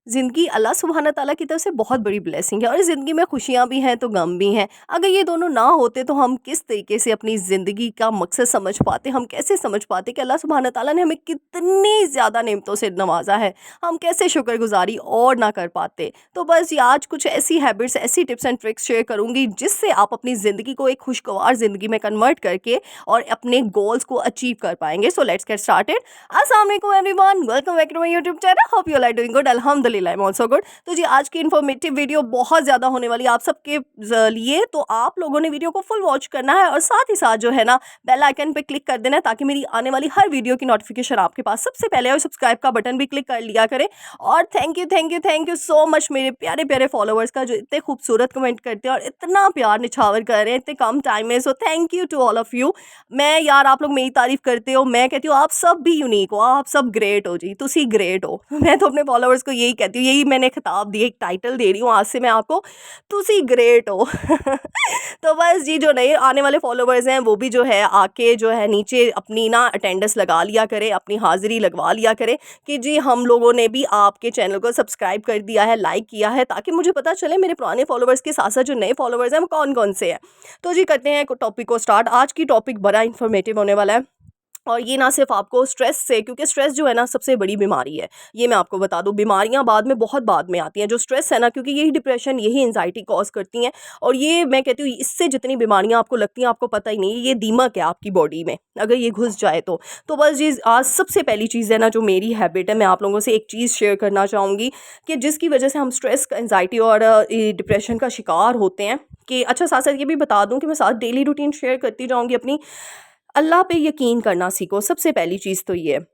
ज़िंदगी अल्लाह सुब्हाना ताला की तरफ से बहुत बड़ी ब्लेसिंग है और ज़िंदगी में खुशियाँ भी हैं तो गम भी हैं। अगर ये दोनों ना होते तो हम किस तरीके से अपनी ज़िंदगी का मकसद समझ पाते, हम कैसे समझ पाते कि अल्लाह सुब्हाना ताला ने हमें कितनी ज़्यादा नेमतों से नवाज़ा है, हम कैसे शुक्रगुज़ारी और ना कर पाते। तो बस ये आज कुछ ऐसी हैबिट्स, ऐसी टिप्स एंड ट्रिक्स शेयर करूँगी जिससे आप अपनी ज़िंदगी को एक खुशगवार ज़िंदगी में कन्वर्ट करके और अपने गोल्स को अचीव कर पाएँगे। So let's get started. अस्सलाम वालेकुम everyone, welcome back to my YouTube channel. Hope you are doing good. अल्हम्दुलिल्लाह आई एम आल्सो गुड। तो जी आज की इन्फॉर्मेटिव वीडियो बहुत ज़्यादा होने वाली है आप सबके लिए, तो आप लोगों ने वीडियो को फुल वॉच करना है और साथ ही साथ जो है ना बेल आइकन पे क्लिक कर देना है ताकि मेरी आने वाली हर वीडियो की नोटिफिकेशन आपके पास सबसे पहले, और सब्सक्राइब का बटन भी क्लिक कर लिया करें। और थैंक यू सो मच मेरे प्यारे प्यारे फॉलोअर्स का, जो इतने खूबसूरत कमेंट करते हैं और इतना प्यार निछावर कर रहे हैं इतने कम टाइम में। So thank you to all of you. मैं यार, आप लोग मेरी तारीफ करते हो, मैं कहती हूँ आप सब भी यूनिक हो, आप सब ग्रेट हो जी, तुसी ग्रेट हो। मैं तो अपने फॉलोअर्स को यही कहती हूँ, यही मैंने खिताब दिया, एक टाइटल दे रही हूँ आज से मैं आपको, तुसी ग्रेट हो। तो बस जी, जो नए आने वाले फॉलोवर्स हैं वो भी जो है आके जो है नीचे अपनी ना अटेंडेंस लगा लिया करें, अपनी हाजिरी लगवा लिया करें कि जी हम लोगों ने भी आपके चैनल को सब्सक्राइब कर दिया है, लाइक किया है, ताकि मुझे पता चले मेरे पुराने फॉलोवर्स के साथ साथ जो नए फॉलोवर्स हैं वो कौन कौन से हैं। तो जी करते हैं टॉपिक को स्टार्ट। आज की टॉपिक बड़ा इन्फॉर्मेटिव होने वाला है, और ये ना सिर्फ आपको स्ट्रेस से, क्योंकि स्ट्रेस जो है ना सबसे बड़ी बीमारी है, ये मैं आपको बता दूं। बीमारियां बाद में, बहुत बाद में आती हैं, जो स्ट्रेस है ना, क्योंकि यही डिप्रेशन, यही एंजाइटी कॉज करती हैं। और ये मैं कहती हूँ इससे जितनी बीमारियां आपको लगती हैं आपको पता ही नहीं, ये दीमक है आपकी बॉडी में, अगर ये घुस जाए तो बस ये आज सबसे पहली चीज़ है ना, जो मेरी हैबिट है, मैं आप लोगों से एक चीज़ शेयर करना चाहूँगी कि जिसकी वजह से हम स्ट्रेस, एंजाइटी और डिप्रेशन का शिकार होते हैं। कि अच्छा, साथ साथ ये भी बता दूं कि मैं साथ डेली रूटीन शेयर करती जाऊंगी अपनी। अल्लाह पे यकीन करना सीखो, सबसे पहली चीज़ तो ये है।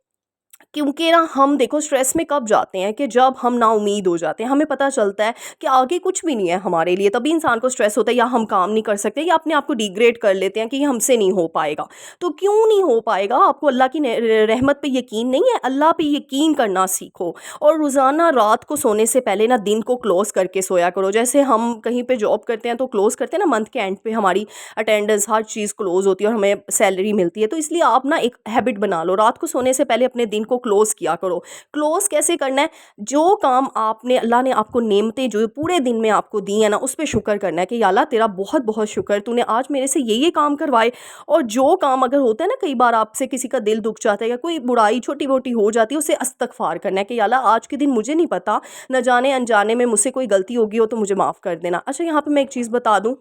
क्योंकि ना हम देखो स्ट्रेस में कब जाते हैं कि जब हम ना उम्मीद हो जाते हैं, हमें पता चलता है कि आगे कुछ भी नहीं है हमारे लिए, तभी इंसान को स्ट्रेस होता है, या हम काम नहीं कर सकते, या अपने आप को डिग्रेड कर लेते हैं कि ये हमसे नहीं हो पाएगा। तो क्यों नहीं हो पाएगा? आपको अल्लाह की रहमत पे यकीन नहीं है? अल्लाह पे यकीन करना सीखो। और रोज़ाना रात को सोने से पहले ना दिन को क्लोज करके सोया करो। जैसे हम कहीं पे जॉब करते हैं तो क्लोज करते हैं ना, मंथ के एंड पे हमारी अटेंडेंस हर चीज़ क्लोज होती है और हमें सैलरी मिलती है। तो इसलिए आप ना एक हैबिट बना लो, रात को सोने से पहले अपने दिन को क्लोज किया करो। क्लोज कैसे करना है? जो काम आपने, अल्लाह ने आपको नेमतें जो पूरे दिन में आपको दी है ना, उस पे शुक्र करना है कि या अल्लाह तेरा बहुत बहुत शुक्र, तूने आज मेरे से ये काम करवाए। और जो काम अगर होता है ना, कई बार आपसे किसी का दिल दुख जाता है या कोई बुराई छोटी मोटी हो जाती है, उसे इस्तगफार करना है कि या अल्लाह आज के दिन मुझे नहीं पता, न जाने अनजाने में मुझसे कोई गलती होगी हो तो मुझे माफ़ कर देना। अच्छा, यहाँ पे मैं एक चीज़ बता दूँ,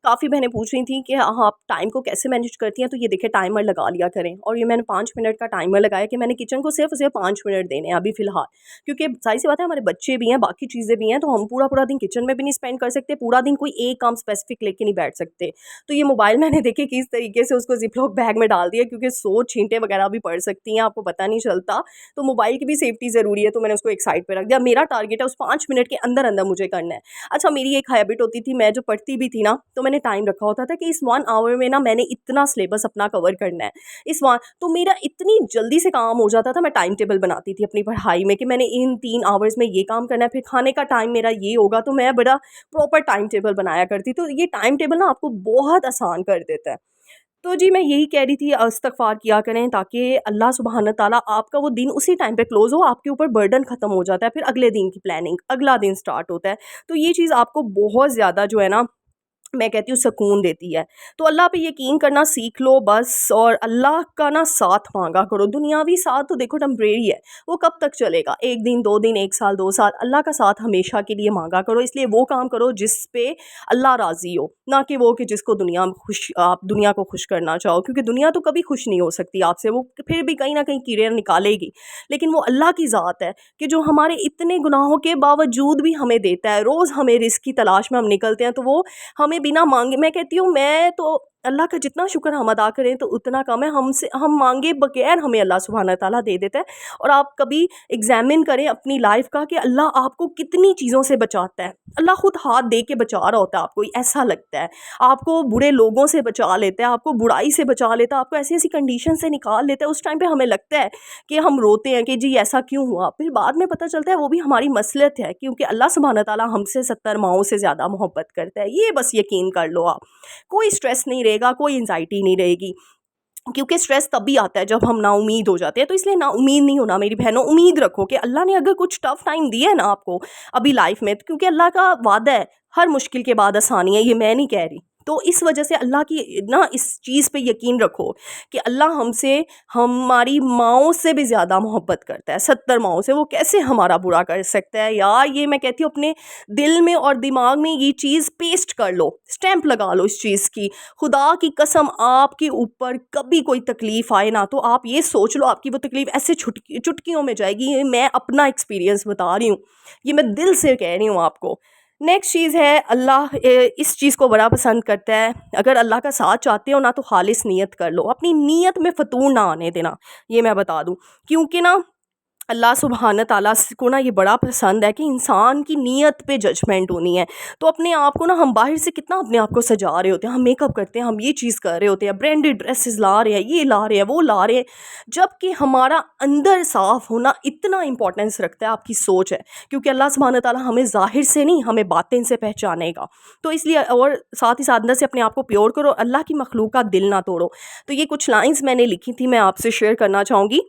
काफ़ी बहनें पूछ रही थी कि हाँ, आप टाइम को कैसे मैनेज करती हैं? तो ये देखिए टाइमर लगा लिया करें, और ये मैंने 5 मिनट का टाइमर लगाया कि मैंने किचन को सिर्फ़ और सिर्फ़ 5 मिनट देने हैं अभी फ़िलहाल। क्योंकि ज़ाहिर-सी बात है, हमारे बच्चे भी हैं, बाकी चीज़ें भी हैं, तो हम पूरा-पूरा दिन किचन में भी नहीं स्पेंड कर सकते, पूरा दिन कोई एक काम स्पेसिफ़िक लेके नहीं बैठ सकते। तो ये मोबाइल मैंने देखिए किस तरीके से उसको ज़िप-लॉक बैग में डाल दिया, क्योंकि 100 छींटें वगैरह भी पड़ सकती हैं, आपको पता नहीं चलता। तो मोबाइल की भी सेफ्टी ज़रूरी है, तो मैंने उसको एक साइड पे रख दिया। मेरा टारगेट है उस 5 मिनट के अंदर-अंदर मुझे करना है। अच्छा, मेरी एक हैबिट होती थी, मैं जो पढ़ती भी थी ना, तो मैंने टाइम रखा होता था कि इस 1 आवर में ना मैंने इतना सिलेबस अपना कवर करना है। इस वन तो मेरा इतनी जल्दी से काम हो जाता था, मैं टाइम टेबल बनाती थी अपनी पढ़ाई में कि मैंने इन 3 आवर्स में ये काम करना है, फिर खाने का टाइम मेरा ये होगा, तो मैं बड़ा प्रॉपर टाइम टेबल बनाया करती। तो ये टाइम टेबल ना आपको बहुत आसान कर देता है। तो जी मैं यही कह रही थी, इस्तग़फ़ार किया करें ताकि अल्लाह सुब्हान ताला आपका वो दिन उसी टाइम पे क्लोज़ हो, आपके ऊपर बर्डन ख़त्म हो जाता है, फिर अगले दिन की प्लानिंग, अगला दिन स्टार्ट होता है। तो ये चीज़ आपको बहुत ज़्यादा जो है ना, मैं कहती हूँ सुकून देती है। तो अल्लाह पे यकीन करना सीख लो बस, और अल्लाह का ना साथ माँगा करो। दुनियावी साथ तो देखो टेम्परेरी है, वो कब तक चलेगा? 1 दिन, 2 दिन, 1 साल, 2 साल। अल्लाह का साथ हमेशा के लिए माँगा करो। इसलिए वो काम करो जिस पे अल्लाह राज़ी हो, ना कि वो कि जिसको दुनिया में आप दुनिया को खुश करना चाहो, क्योंकि दुनिया तो कभी खुश नहीं हो सकती आपसे, वो फिर भी कहीं न कहीं कीड़े निकालेगी। लेकिन वो अल्लाह की ज़ात है कि जो हमारे इतने गुनाहों के बावजूद भी हमें देता है। रोज़ हमें रिज़्क की तलाश में हम निकलते हैं, तो वो हमें बिना माँगे, मैं कहती हूँ, मैं तो अल्लाह का जितना शुक्र हम अदा करें तो उतना कम है। हमसे हम माँगे बगैर हमें अल्लाह सुब्हान ताला दे देता है। और आप कभी एग्ज़ामिन करें अपनी लाइफ़ का कि अल्लाह आपको कितनी चीज़ों से बचाता है। अल्लाह खुद हाथ दे के बचा रहा होता है आपको, ऐसा लगता है। आपको बुरे लोगों से बचा लेता है, आपको बुराई से बचा लेता है, आपको ऐसी-ऐसी कंडीशन से निकाल लेता है। उस टाइम पे हमें लगता है कि हम रोते हैं कि जी ऐसा क्यों हुआ? फिर बाद में पता चलता है वो भी हमारी मसलहत है, क्योंकि अल्लाह सुब्हान ताला हमसे 70 माओं से ज़्यादा मोहब्बत करता है। ये बस यकीन कर लो आप। कोई स्ट्रेस नहीं रहेगा, कोई एंग्ज़ायटी नहीं रहेगी। کیونکہ اسٹریس تبھی آتا ہے جب ہم نا امید ہو جاتے ہیں. تو اس لیے نا امید نہیں ہونا میری بہنوں. امید رکھو کہ اللہ نے اگر کچھ ٹف ٹائم دیا ہے نا آپ کو ابھی لائف میں، کیونکہ اللہ کا وعدہ ہے ہر مشکل کے بعد آسانی ہے، یہ میں نہیں کہہ رہی. تو اس وجہ سے اللہ کی نا اس چیز پہ یقین رکھو کہ اللہ ہم سے، ہماری ماؤں سے بھی زیادہ محبت کرتا ہے. 70 ماؤں سے وہ کیسے ہمارا برا کر سکتا ہے یار. یہ میں کہتی ہوں اپنے دل میں اور دماغ میں یہ چیز پیسٹ کر لو، اسٹیمپ لگا لو اس چیز کی. خدا کی قسم آپ کے اوپر کبھی کوئی تکلیف آئے نا تو آپ یہ سوچ لو آپ کی وہ تکلیف ایسے چٹکیوں میں جائے گی. یہ میں اپنا ایکسپیرینس بتا رہی ہوں، یہ میں دل سے کہہ رہی ہوں آپ کو. نیکسٹ چیز ہے، اللہ اس چیز کو بڑا پسند کرتا ہے. اگر اللہ کا ساتھ چاہتے ہو نا تو خالص نیت کر لو، اپنی نیت میں فتور نہ آنے دینا. یہ میں بتا دوں، کیونکہ نا اللہ سبحانہ تعالیٰ کو نا یہ بڑا پسند ہے کہ انسان کی نیت پہ ججمنٹ ہونی ہے. تو اپنے آپ کو نا ہم باہر سے کتنا اپنے آپ کو سجا رہے ہوتے ہیں، ہم میک اپ کرتے ہیں، ہم یہ چیز کر رہے ہوتے ہیں، برانڈیڈ ڈریسز لا رہے ہیں، یہ لا رہے ہیں، وہ لا رہے ہیں، جب کہ ہمارا اندر صاف ہونا اتنا امپورٹنس رکھتا ہے. آپ کی سوچ ہے، کیونکہ اللہ سبحانہ تعالیٰ ہمیں ظاہر سے نہیں، ہمیں باطن سے پہچانے گا. تو اس لیے اور ساتھ ہی ساتھ اندر سے اپنے آپ کو پیور کرو، اللہ کی مخلوق کا دل نہ توڑو. تو یہ کچھ لائنز میں نے لکھی تھی، میں آپ سے شیئر کرنا چاہوں گی.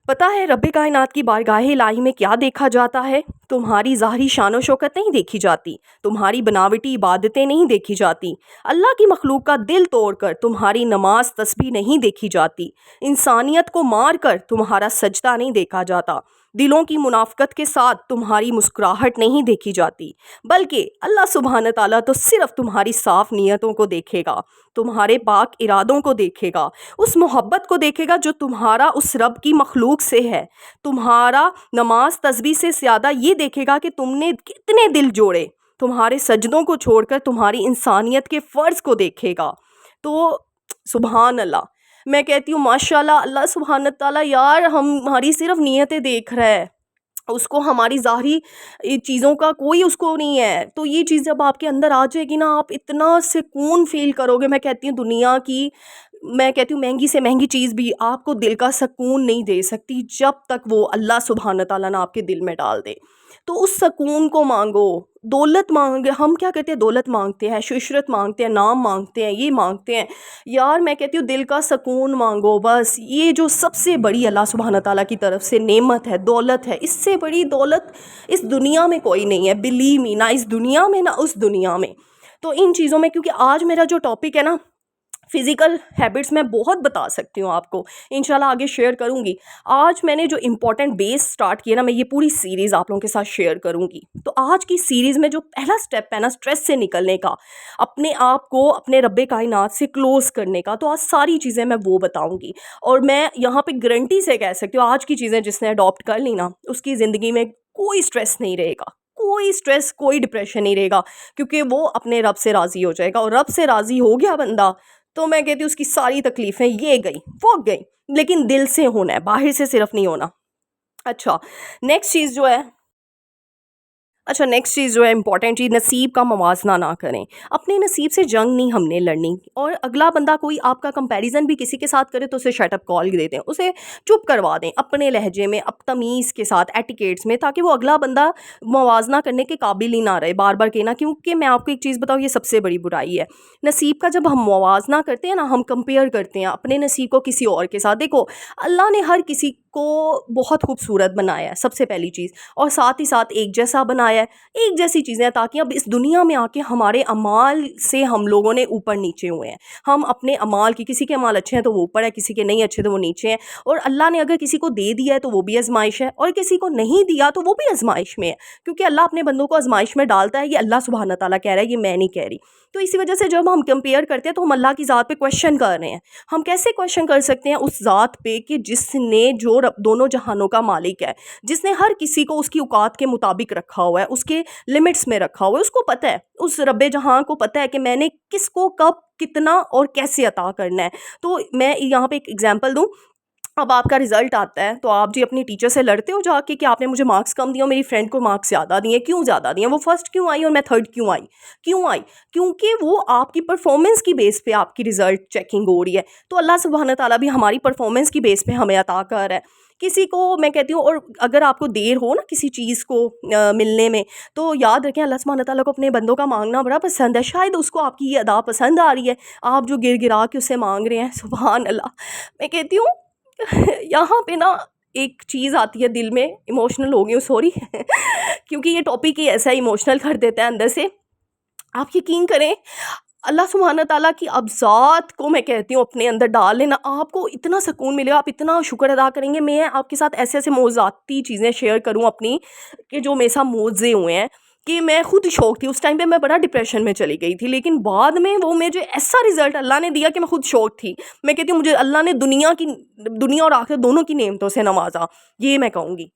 پتہ ہے رب کائنات کی بارگاہ الہی میں کیا دیکھا جاتا ہے؟ تمہاری ظاہری شان و شوکت نہیں دیکھی جاتی، تمہاری بناوٹی عبادتیں نہیں دیکھی جاتی، اللہ کی مخلوق کا دل توڑ کر تمہاری نماز تسبیح نہیں دیکھی جاتی، انسانیت کو مار کر تمہارا سجدہ نہیں دیکھا جاتا، دلوں کی منافقت کے ساتھ تمہاری مسکراہٹ نہیں دیکھی جاتی، بلکہ اللہ سبحانہ تعالیٰ تو صرف تمہاری صاف نیتوں کو دیکھے گا، تمہارے پاک ارادوں کو دیکھے گا، اس محبت کو دیکھے گا جو تمہارا اس رب کی مخلوق سے ہے. تمہارا نماز تسبیح سے زیادہ یہ دیکھے گا کہ تم نے کتنے دل جوڑے، تمہارے سجدوں کو چھوڑ کر تمہاری انسانیت کے فرض کو دیکھے گا. تو سبحان اللہ، میں کہتی ہوں ماشاءاللہ اللہ سبحانہ تعالیٰ یار ہماری صرف نیتیں دیکھ رہا ہے، اس کو ہماری ظاہری چیزوں کا کوئی اس کو نہیں ہے. تو یہ چیز جب آپ کے اندر آ جائے گی نا، آپ اتنا سکون فیل کرو گے. میں کہتی ہوں دنیا کی، میں کہتی ہوں مہنگی سے مہنگی چیز بھی آپ کو دل کا سکون نہیں دے سکتی جب تک وہ اللہ سبحانہ تعالیٰ نے آپ کے دل میں ڈال دے. تو اس سکون کو مانگو. دولت مانگے، ہم کیا کرتے ہیں؟ دولت مانگتے ہیں، شہرت مانگتے ہیں، نام مانگتے ہیں، یہ مانگتے ہیں. یار میں کہتی ہوں دل کا سکون مانگو بس. یہ جو سب سے بڑی اللہ سبحانہ تعالیٰ کی طرف سے نعمت ہے، دولت ہے، اس سے بڑی دولت اس دنیا میں کوئی نہیں ہے. بلیو می، نہ اس دنیا میں نہ اس دنیا میں. تو ان چیزوں میں، کیونکہ آج میرا جو ٹاپک ہے نا فزیکل ہیبٹس، میں بہت بتا سکتی ہوں آپ کو، انشاءاللہ آگے شیئر کروں گی. آج میں نے جو امپورٹنٹ بیس سٹارٹ کیا نا، میں یہ پوری سیریز آپ لوگوں کے ساتھ شیئر کروں گی. تو آج کی سیریز میں جو پہلا سٹیپ ہے نا سٹریس سے نکلنے کا، اپنے آپ کو اپنے رب کائنات سے کلوز کرنے کا، تو آج ساری چیزیں میں وہ بتاؤں گی. اور میں یہاں پہ گارنٹی سے کہہ سکتی ہوں آج کی چیزیں جس نے اڈاپٹ کر لی نا، اس کی زندگی میں کوئی سٹریس نہیں رہے گا، کوئی سٹریس، کوئی ڈپریشن نہیں رہے گا، کیونکہ وہ اپنے رب سے راضی ہو جائے گا. اور رب سے راضی ہو گیا بندہ تو میں کہتی ہوں اس کی ساری تکلیفیں یہ گئی وہ گئی. لیکن دل سے ہونا ہے، باہر سے صرف نہیں ہونا. اچھا نیکسٹ چیز جو ہے امپورٹنٹ چیز، نصیب کا موازنہ نہ کریں. اپنے نصیب سے جنگ نہیں ہم نے لڑنی. اور اگلا بندہ کوئی آپ کا کمپیریزن بھی کسی کے ساتھ کرے تو اسے شٹ اپ کال دے دیں، اسے چپ کروا دیں اپنے لہجے میں، تمیز کے ساتھ، ایٹیکیٹس میں، تاکہ وہ اگلا بندہ موازنہ کرنے کے قابل ہی نہ رہے بار بار کہنا. کیونکہ میں آپ کو ایک چیز بتاؤں، یہ سب سے بڑی برائی ہے. نصیب کا جب ہم موازنہ کرتے ہیں نا، ہم کمپیئر کرتے ہیں اپنے نصیب کو کسی اور کے ساتھ. دیکھو اللہ نے ہر کسی کو بہت خوبصورت بنایا ہے، سب سے پہلی چیز، اور ساتھ ہی ساتھ ایک جیسا بنایا ہے، ایک جیسی چیزیں، تاکہ اب اس دنیا میں آ کے ہمارے اعمال سے ہم لوگوں نے اوپر نیچے ہوئے ہیں. ہم اپنے اعمال کی، کسی کے اعمال اچھے ہیں تو وہ اوپر ہے، کسی کے نہیں اچھے تو وہ نیچے ہیں. اور اللہ نے اگر کسی کو دے دیا ہے تو وہ بھی آزمائش ہے، اور کسی کو نہیں دیا تو وہ بھی آزمائش میں ہے. کیونکہ اللہ اپنے بندوں کو آزمائش میں ڈالتا ہے، یہ اللہ سبحانہ تعالیٰ کہہ رہا ہے، یہ میں نہیں کہہ رہی. تو اسی وجہ سے جب ہم کمپیئر کرتے ہیں تو ہم اللہ کی ذات پہ کویشچن کر رہے ہیں. ہم کیسے کویشچن کر سکتے ہیں اس ذات پہ کہ جس نے جو دونوں جہانوں کا مالک ہے، جس نے ہر کسی کو اس کی اوقات کے مطابق رکھا ہوا ہے، اس کے لمٹس میں رکھا ہوا ہے. اس کو پتہ ہے، اس رب جہاں کو پتہ ہے کہ میں نے کس کو کب کتنا اور کیسے عطا کرنا ہے. تو میں یہاں پہ ایک ایگزامپل دوں. अब आपका रिजल्ट आता है तो आप जी अपनी टीचर से लड़ते हो जाके कि आपने मुझे मार्क्स कम दिए और मेरी फ्रेंड को मार्क्स ज़्यादा दिए, क्यों ज़्यादा दिए, वो फर्स्ट क्यों आई और मैं थर्ड क्यों आई? क्योंकि वो आपकी परफॉर्मेंस की बेस पे आपकी रिजल्ट चेकिंग हो रही है। तो अल्लाह सुब्हान ताला भी हमारी परफॉर्मेंस की बेस पे हमें अता कर रहा है। किसी को मैं कहती हूँ, और अगर आपको देर हो ना किसी चीज़ को मिलने में, तो याद रखें अल्लाह सुब्हान ताला को अपने बंदों का मांगना बड़ा पसंद है। शायद उसको आपकी ये अदा पसंद आ रही है, आप जो गिर गिरा के उससे मांग रहे हैं, सुबहान अल्लाह। मैं कहती हूँ यहाँ पे ना एक चीज़ आती है दिल में, इमोशनल हो गई हूँ, सॉरी क्योंकि ये टॉपिक ही ऐसा इमोशनल कर देता है अंदर से। आप यकीन करें, अल्लाह सुब्हान ताला की अब ज़ात को मैं कहती हूँ अपने अंदर डाल लेना, आपको इतना सुकून मिलेगा, आप इतना शुक्र अदा करेंगे। मैं आपके साथ ऐसे ऐसे मौज़ूआती चीज़ें शेयर करूँ अपनी, कि जो मेरे साथ मौज़े हुए हैं, कि मैं खुद शौक थी उस टाइम पे, मैं बड़ा डिप्रेशन में चली गई थी, लेकिन बाद में वो मुझे ऐसा रिज़ल्ट अल्लाह ने दिया कि मैं खुद शौक थी। मैं कहती हूँ मुझे अल्लाह ने दुनिया और आखिरत दोनों की नेमतों से नवाजा, ये मैं कहूँगी।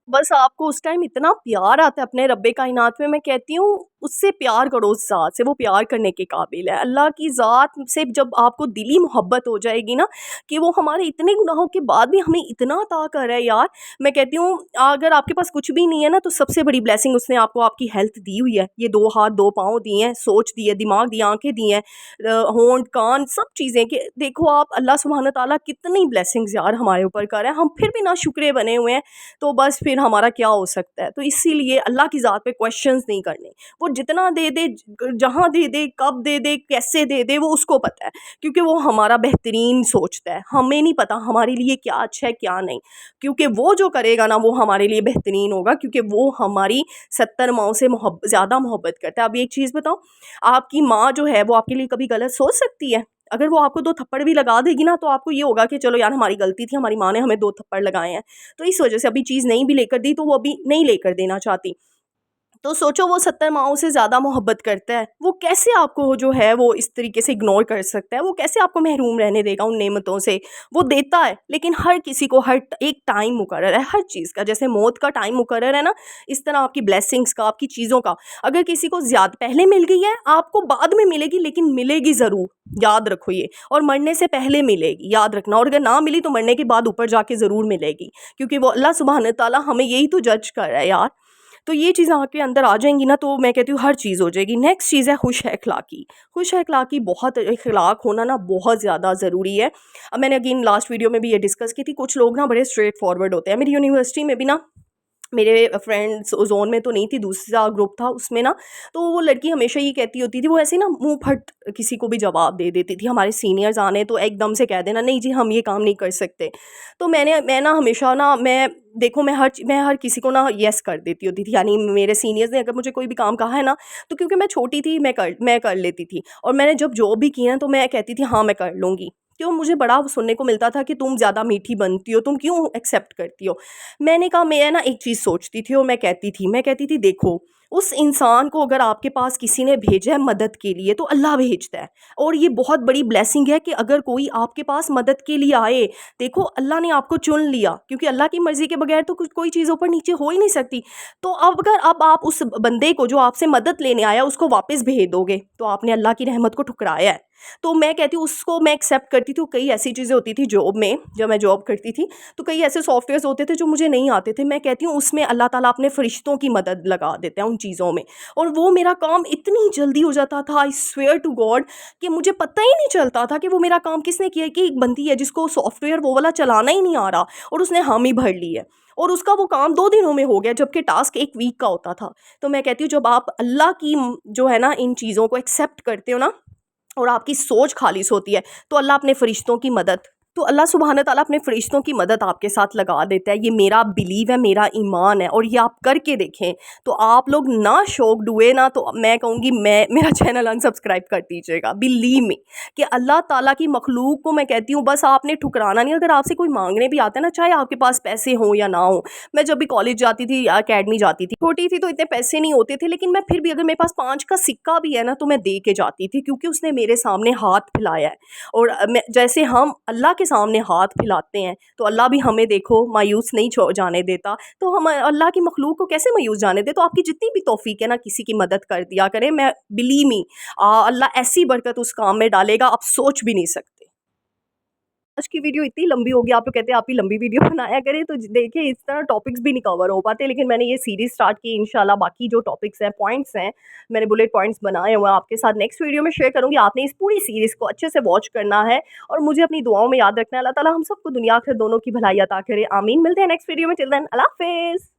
बस आपको उस टाइम इतना प्यार आता है अपने रब्बे कायनात में, मैं कहती हूँ उससे प्यार करो, उस ज़ात से, वो प्यार करने के काबिल है। अल्लाह की ज़ात से जब आपको दिली मोहब्बत हो जाएगी ना, कि वो हमारे इतने गुनाहों के बाद भी हमें इतना अता कर रहा है यार। मैं कहती हूँ अगर आपके पास कुछ भी नहीं है ना, तो सबसे बड़ी ब्लेसिंग उसने आपको आपकी हेल्थ दी हुई है। ये 2 हाथ 2 पाँव दिए हैं, सोच दी है, दिमाग दिया, आँखें दी हैं, होंठ कान सब चीज़ें, कि देखो आप अल्लाह सुब्हान ताला कितनी ब्लेसिंग्स यार हमारे ऊपर कर रहा है, हम फिर भी ना शुक्रे बने हुए हैं। तो बस फिर हमारा क्या हो सकता है। तो इसीलिए अल्लाह की ज़ात पे क्वेश्चंस नहीं करने। वो जितना दे दे, जहाँ दे दे, कब दे दे, कैसे दे दे, वो उसको पता है, क्योंकि वो हमारा बेहतरीन सोचता है। हमें नहीं पता हमारे लिए क्या अच्छा है क्या नहीं, क्योंकि वो जो करेगा ना वो हमारे लिए बेहतरीन होगा, क्योंकि वो हमारी 70 माँओं से ज़्यादा मोहब्बत करता है। अब एक चीज़ बताऊँ, आपकी माँ जो है वो आपके लिए कभी गलत सोच सकती है? अगर वो आपको 2 थप्पड़ भी लगा देगी ना, तो आपको ये होगा कि चलो यार हमारी गलती थी, हमारी माँ ने हमें 2 थप्पड़ लगाए हैं। तो इस वजह से अभी चीज़ नहीं भी लेकर दी, तो वो अभी नहीं लेकर देना चाहती। तो सोचो वो 70 माँओं से ज़्यादा मोहब्बत करता है, वो कैसे आपको जो है वो इस तरीके से इग्नोर कर सकता है? वो कैसे आपको महरूम रहने देगा उन नेमतों से? वो देता है, लेकिन हर किसी को एक टाइम मुकर्रर है हर चीज़ का। जैसे मौत का टाइम मुकर्रर है ना, इस तरह आपकी ब्लेसिंग्स का, आपकी चीज़ों का। अगर किसी को पहले मिल गई है, आपको बाद में मिलेगी, लेकिन मिलेगी ज़रूर, याद रखो ये। और मरने से पहले मिलेगी, याद रखना। और अगर ना मिली तो मरने के बाद ऊपर जाके ज़रूर मिलेगी, क्योंकि वो अल्लाह सुब्हान तआला हमें यही तो जज कर रहा है यार। तो ये चीज़ें आपके अंदर आ जाएँगी ना, तो मैं कहती हूँ हर चीज़ हो जाएगी। नेक्स्ट चीज़ है खुश अखलाकी। खुश अखलाकी, बहुत अखलाक होना ना बहुत ज़्यादा ज़रूरी है। अब मैंने अगेन लास्ट वीडियो में भी ये डिस्कस की थी, कुछ लोग ना बड़े स्ट्रेट फॉरवर्ड होते हैं। मेरी यूनिवर्सिटी में भी ना, मेरे फ्रेंड्स ज़ोन में तो नहीं थी, दूसरा ग्रुप था उसमें ना, तो वो लड़की हमेशा ये कहती होती थी, वो ऐसे ना मुँह फट किसी को भी जवाब दे देती थी। हमारे सीनियर्स आने तो एकदम से कह देना, नहीं जी हम ये काम नहीं कर सकते। तो मैं ना हमेशा ना, मैं देखो मैं हर किसी को ना येस कर देती होती थी। यानी मेरे सीनियर्स ने अगर मुझे कोई भी काम कहा है ना, तो क्योंकि मैं छोटी थी, मैं कर लेती थी। और मैंने जब जॉब भी की ना, तो मैं कहती थी हाँ मैं कर लूँगी। क्यों? मुझे बड़ा सुनने को मिलता था कि तुम ज़्यादा मीठी बनती हो, तुम क्यों एक्सेप्ट करती हो? मैंने कहा, मैं ना एक चीज़ सोचती थी और मैं कहती थी देखो, उस इंसान को अगर आपके पास किसी ने भेजा है मदद के लिए, तो अल्लाह भेजता है। और ये बहुत बड़ी ब्लेसिंग है कि अगर कोई आपके पास मदद के लिए आए, देखो अल्लाह ने आपको चुन लिया, क्योंकि अल्लाह की मर्ज़ी के बगैर तो कुछ कोई चीज़ ऊपर नीचे हो ही नहीं सकती। तो अब आप उस बंदे को जो आपसे मदद लेने आया उसको वापस भेज दोगे, तो आपने अल्लाह की रहमत को ठुकराया है। तो मैं कहती हूँ उसको मैं एक्सेप्ट करती थी। कई ऐसी चीज़ें होती थी जॉब में, जब मैं जॉब करती थी, तो कई ऐसे सॉफ्टवेयर्स होते थे जो मुझे नहीं आते थे। मैं कहती हूँ उसमें अल्लाह ताला अपने फरिश्तों की मदद लगा देते हैं उन चीज़ों में, और वो मेरा काम इतनी जल्दी हो जाता था, आई स्वेयर टू गॉड, कि मुझे पता ही नहीं चलता था कि वो मेरा काम किसने किया है। कि एक बंदी है जिसको सॉफ्टवेयर वो वाला चलाना ही नहीं आ रहा, और उसने हामी भर ली है, और उसका वो काम 2 दिनों में हो गया, जबकि टास्क 1 वीक का होता था। तो मैं कहती हूँ जब आप अल्लाह की जो है ना इन चीज़ों को एक्सेप्ट करते हो ना, और आपकी सोच खालिस होती है, तो अल्लाह अपने फरिश्तों की मदद, तो अल्लाह सुब्हान तआला अपने फरिश्तों की मदद आपके साथ लगा देता है। ये मेरा बिलीव है, मेरा ईमान है, और ये आप करके देखें। तो आप लोग ना शॉक्ड हुए ना, तो मैं कहूँगी मेरा चैनल अनसब्सक्राइब कर दीजिएगा। बिलीव मी कि अल्लाह ताला की मखलूक को मैं कहती हूँ बस आपने ठुकराना नहीं। अगर आपसे कोई मांगने भी आता है ना, चाहे आपके पास पैसे हों या ना हो, मैं जब भी कॉलेज जाती थी या अकेडमी जाती थी, छोटी थी तो इतने पैसे नहीं होते थे, लेकिन मैं फिर भी अगर मेरे पास 5 का सिक्का भी है ना, तो मैं दे के जाती थी, क्योंकि उसने मेरे सामने हाथ फैलाया है। और मैं जैसे हम अल्लाह के सामने हाथ फैलाते हैं, तो अल्लाह भी हमें देखो मायूस नहीं जाने देता। तो हम अल्लाह की मखलूक को कैसे मायूस जाने दे? तो आपकी जितनी भी तौफीक है ना, किसी की मदद कर दिया करें। मैं बिलीव मी, अल्लाह ऐसी बरकत उस काम में डालेगा, आप सोच भी नहीं सकते। آج کی ویڈیو اتنی لمبی ہوگی، آپ لوگ کہتے ہیں آپ ہی لمبی ویڈیو بنایا کریں، تو دیکھیں اس طرح ٹاپکس بھی نہیں کور ہو پاتے، لیکن میں نے یہ سیریز اسٹارٹ کی، انشاءاللہ باقی جو ٹاپکس ہیں، پوائنٹس ہیں، میں نے بلٹ پوائنٹس بنائے ہوئے ہیں، آپ کے ساتھ نیکسٹ ویڈیو میں شیئر کروں گی۔ آپ نے اس پوری سیریز کو اچھے سے واچ کرنا ہے اور مجھے اپنی دعاؤں میں یاد رکھنا ہے۔ اللہ تعالیٰ ہم سب کو دنیا آخرت دونوں کی بھلائی عطا کرے، آمین۔ ملتے ہیں نیکسٹ ویڈیو میں، ٹل دین اللہ حافظ۔